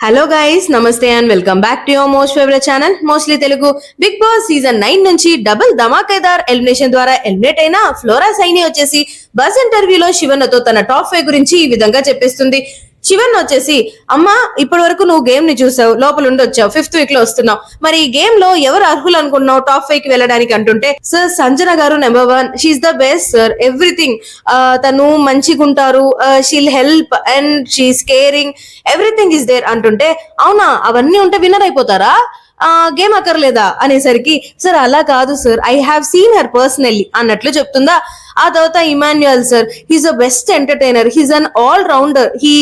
Hello guys, నమస్తే and welcome back to your most favourite channel mostly Telugu. Bigg Boss season 9 నుంచి double ధమాకేదార్ elimination ద్వారా eliminate అయిన Flora Saini వచ్చేసి బస్ ఇంటర్వ్యూలో శివన్నతో తన టాప్ 5 గురించి ఈ విధంగా చెప్పేస్తుంది. శివన్ వచ్చేసి, అమ్మా ఇప్పటి వరకు నువ్వు గేమ్ ని చూసావు, లోపల ఉండి వచ్చావు, 5th వీక్ లో వస్తున్నావు, మరి ఈ గేమ్ లో ఎవరు అర్హులు అనుకున్నావు టాప్ 5 కి వెళ్ళడానికి అంటుంటే, sir Sanjana garu number 1, she's the best sir, everything, తను మంచిగా ఉంటారు, she'll help and she's caring, everything is there అంటుంటే, అవునా అవన్నీ ఉంటే విన్నర్ అయిపోతారా, గేమ్ అక్కర్లేదా అనేసరికి, సార్ అలా కాదు sir, I have seen her personally అన్నట్లు చెప్తుందా. ఆ తర్వాత Emmanuel sir, he's a best entertainer, he's an all rounder, he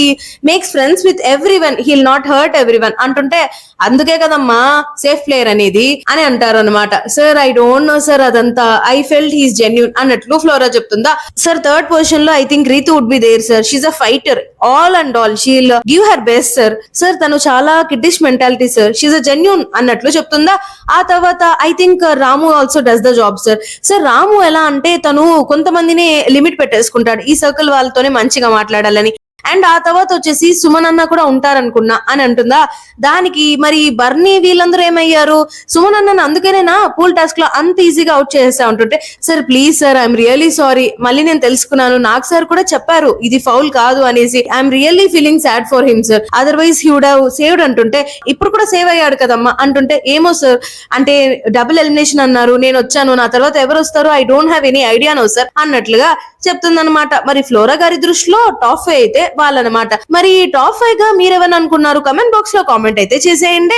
makes friends with everyone, he'll not hurt everyone అంటుంటే, అందుకే కదమ్మా సేఫ్ ప్లేయర్ అనేది అని అంటారు అనమాట. Sir I don't know sir, అదంతా ఐ ఫెల్ట్ హీస్ జెన్యూన్ అన్నట్లు Flora చెప్తుందా. సార్ థర్డ్ పొజిషన్ లో I think Rithu would be there sir, she is a fighter all and all, she'll give her best sir. Sir తను చాలా kiddish mentality sir, she is a genuine అన్నట్లు చెప్తుందా. ఆ తర్వాత I think Ramu also does the job sir. Sir Ramu ఎలా అంటే తను కొంతమందిని లిమిట్ పెట్టేసుకుంటాడు, ఈ సర్కిల్ వాళ్ళతోనే మంచిగా మాట్లాడాలని. అండ్ ఆ తర్వాత వచ్చేసి సుమన్ అన్న కూడా ఉంటారనుకున్నా అని అంటుందా. దానికి మరి బర్నీ వీళ్ళందరూ ఏమయ్యారు, సుమన్ అన్నను అందుకేనేనా పూల్ టాస్క్ లో అంత ఈజీగా అవుట్ చేసేస్తా ఉంటుంటే, sir please sir I'm really sorry, మళ్ళీ నేను తెలుసుకున్నాను, నాకు సార్ కూడా చెప్పారు ఇది ఫౌల్ కాదు అనేసి, I'm really feeling sad for him sir, otherwise he would have saved అంటుంటే, ఇప్పుడు కూడా సేవ్ అయ్యాడు కదమ్మా అంటుంటే, ఏమో సార్ అంటే డబుల్ ఎలిమినేషన్ అన్నారు, నేను వచ్చాను, నా తర్వాత ఎవరు వస్తారో I don't have any idea no sir అన్నట్లుగా చెప్తుందన్నమాట. మరి ఫ్లోరా గారి దృష్టిలో టాప్ 5 అయితే వాళ్ళనమాట. మరి టాప్ 5 గా మీరెవరని అనుకున్నారు, కమెంట్ బాక్స్ లో కామెంట్ అయితే చేసేయండి.